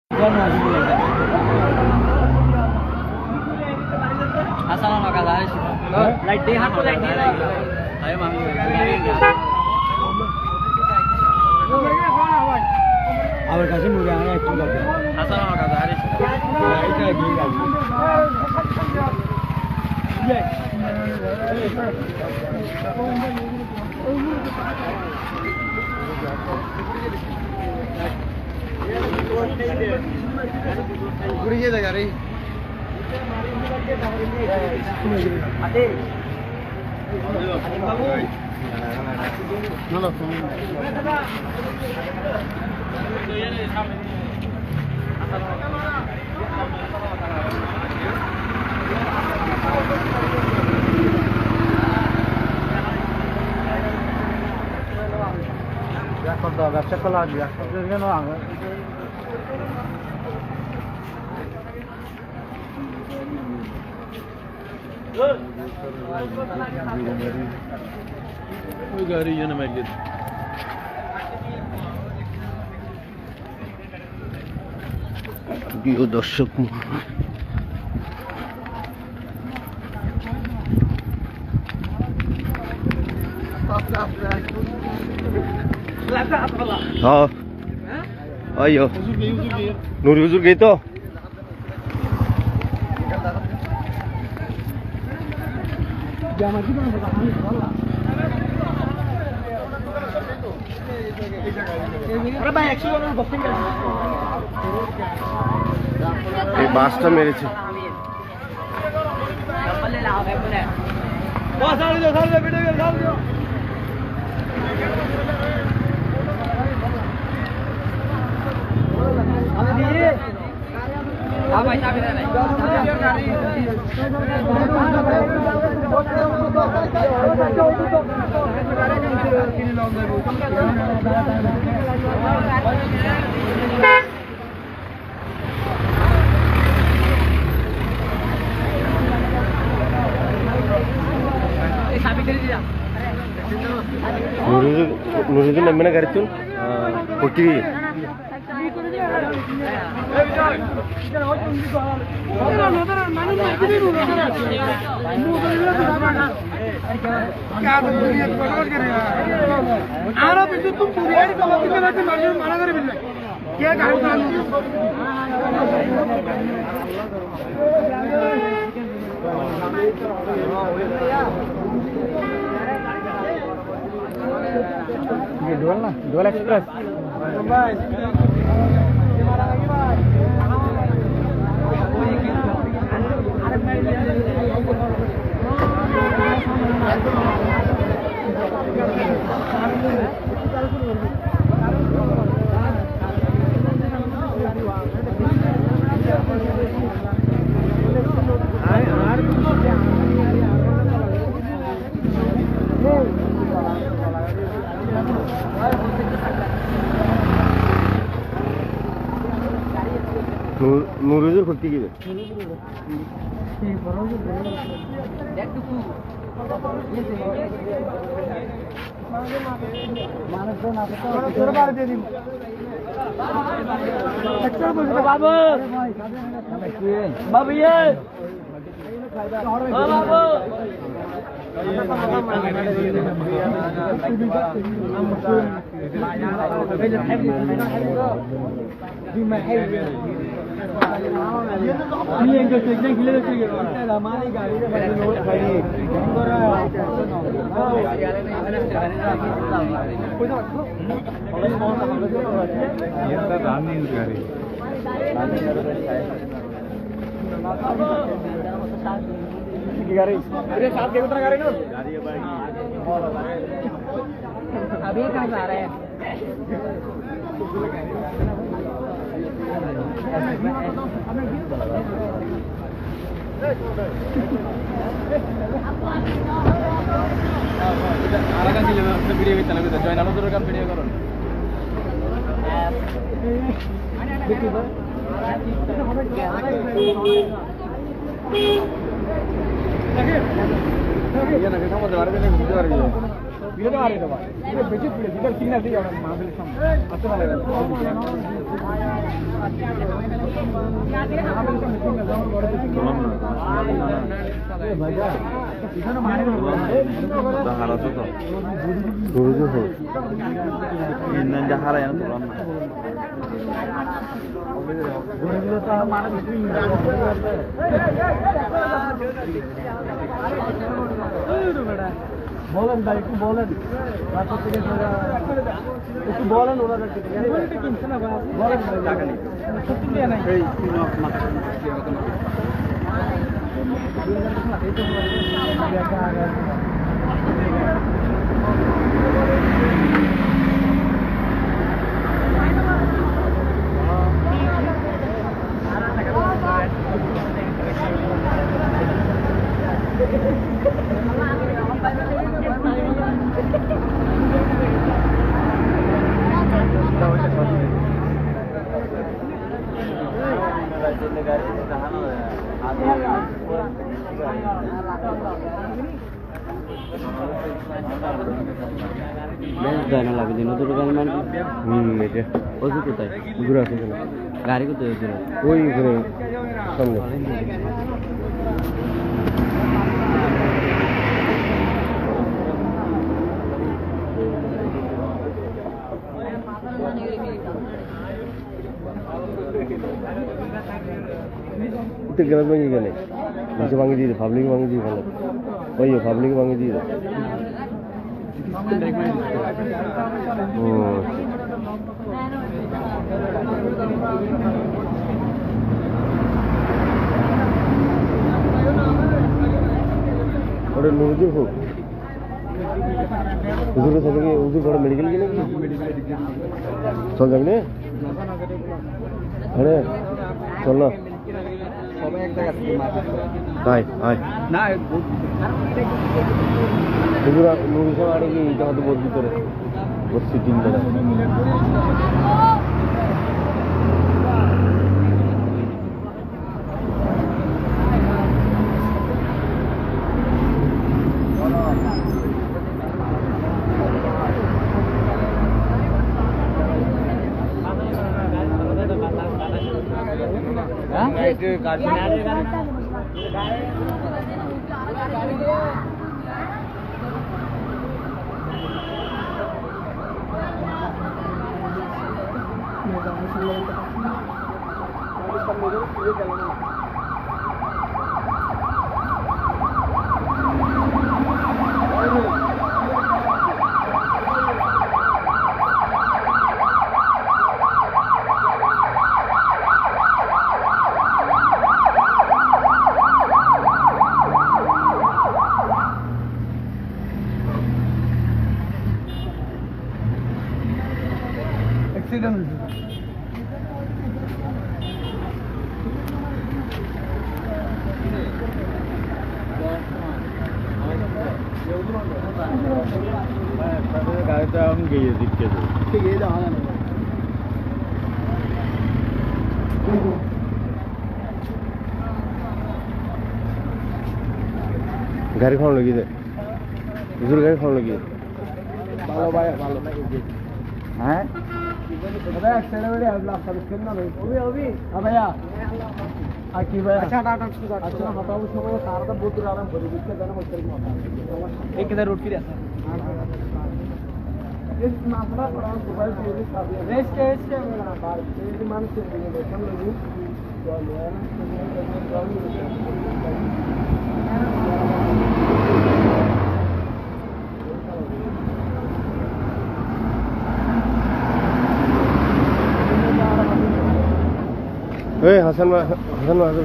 Asal nama kata sih. Light deh, aku light deh. Ayo mami. Awal kasih murahnya itu lagi. Asal nama kata sih. Itu lagi. Kuriye dah cari. Ade. Nalo. Ya kalau ব্যবসা করা দিয়া কেন আগে ওই গাড়ি এনে মাইকে প্রিয় দর্শক हाँ आइयो नूरी हुजूर गई तो बासटा मेरे से Nurul mana garis tu? Putih. Arab itu tu puriya di bawah kita nanti mana garis bila? Kia garis tu? Ini dual lah, dual express. Nurul putih gitu. Babu ye. Babu. Ini yang kesulitan gila tu je. Kita lama ni gari dah bagi note kali. Ini dah rani gari. Gari. Ini saat ke utara gari tu? Gari apa? अभी कहाँ जा रहे हैं? Arakan sih lepas video kita lalu tu join, lalu tu kan video korang. Iya nak sama tu, ada ni video ada. Video তো আরে দেবা এটা বেশি পুরো যেটা সিগন্যাল দিয়ে আমরা মাহফিলের সামনে আসতে পারে ভাইয়া এখানে মানে Dahara tuh tuh. Guru tuh. Ini dahara yang tuh. guru gulo তো মানে বিক্রি বলেন ভাই একটু বলেন তারপর থেকে একটু বলেন ওনারা কিনছে না বলেন টাকা নেই সত্যি দেয়া নাই এই গাড়ি লাগবে দিন দুটো গাড়ি মানে এটা ওষুধ কোথায় দূরে আছে কেন গাড়ি কোথায় ওষুধ ওই ঘরে সামনে itu gelas bangi kan bisa bangi di public bangi di kan oh iya public bangi di oh udah nunggu kok udah sampai udah baru medical gini soal jamnya ada soalnya সবাই এক জায়গা থেকে মাছ hai hai না Segera nulisnya ada ki jangan tuh buat gitu deh. Buat sitting deh. itu kartunya ada kan accident गाड़ी तो हम गए दिख के ठीक है जाना नहीं गाड़ी खाने लगी थे दूसरी गाड़ी खाने लगी ভালো ভাই ভালো हैं अबे एक्सीडेंट में अगला सब कितना भाई अभी हां भैया आ की भैया अच्छा टाटा अच्छा बताओ समय सारा तो बहुत आराम कर इसके जाना मत कर एक इधर रोड की रहता इस मामला पर मोबाइल चोरी कर दिया रेस्ट के मेरा बात ये मान से देखने लगी तो Hasan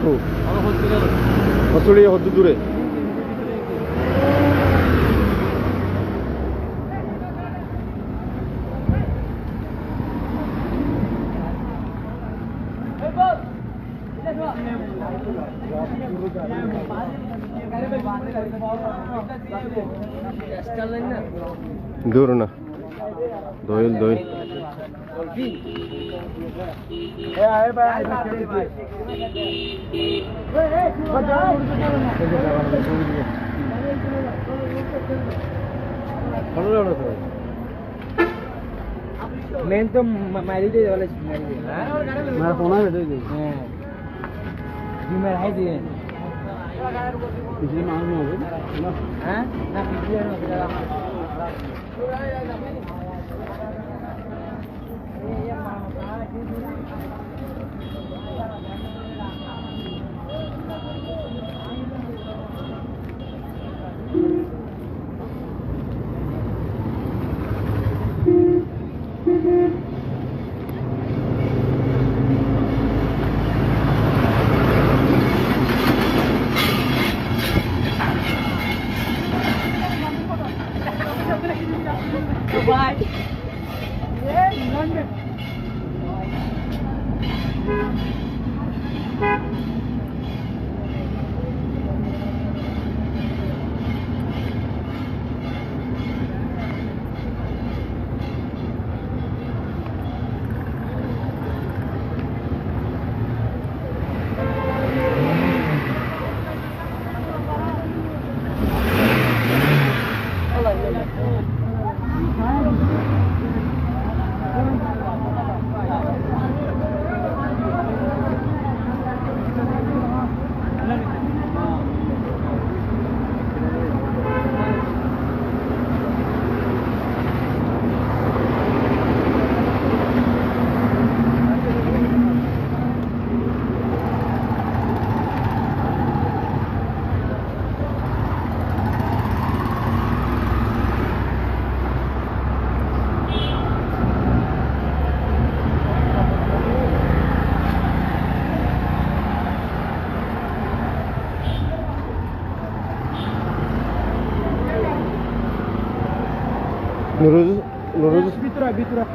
tuh hospital ya hodu dure dure na doil आए भाई মেন তো মারি দিয়ে বলে মারি দিয়ে মার ফোন আছে তো হ্যাঁ ডিমের হাই দিয়ে পিছনে মার হবে না হ্যাঁ না পিছনে না Bye. Yeah, London. Lurus bitura.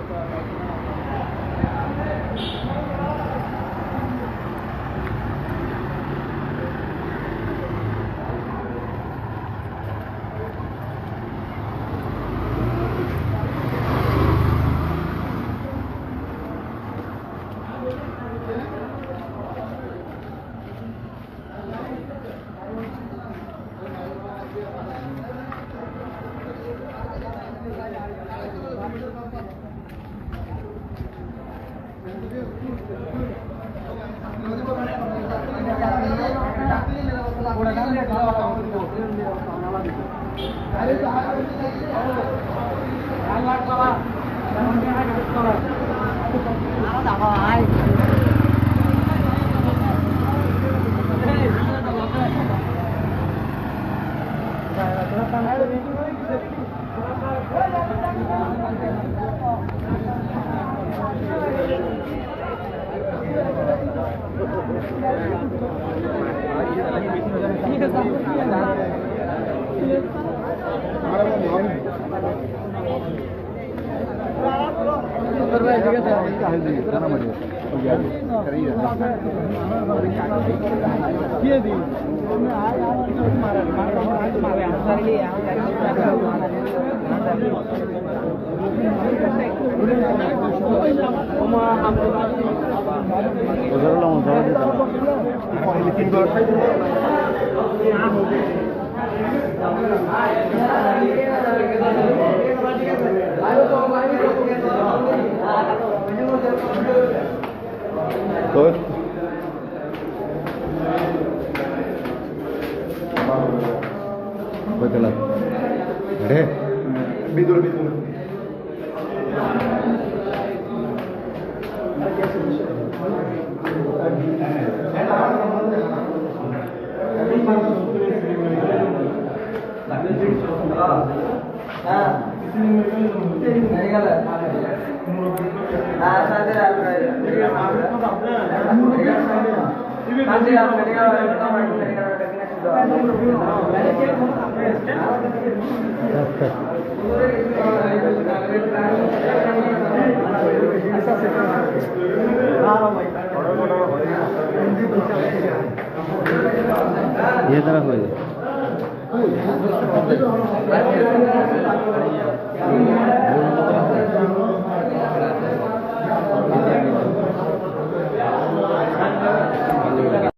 ये तरह हो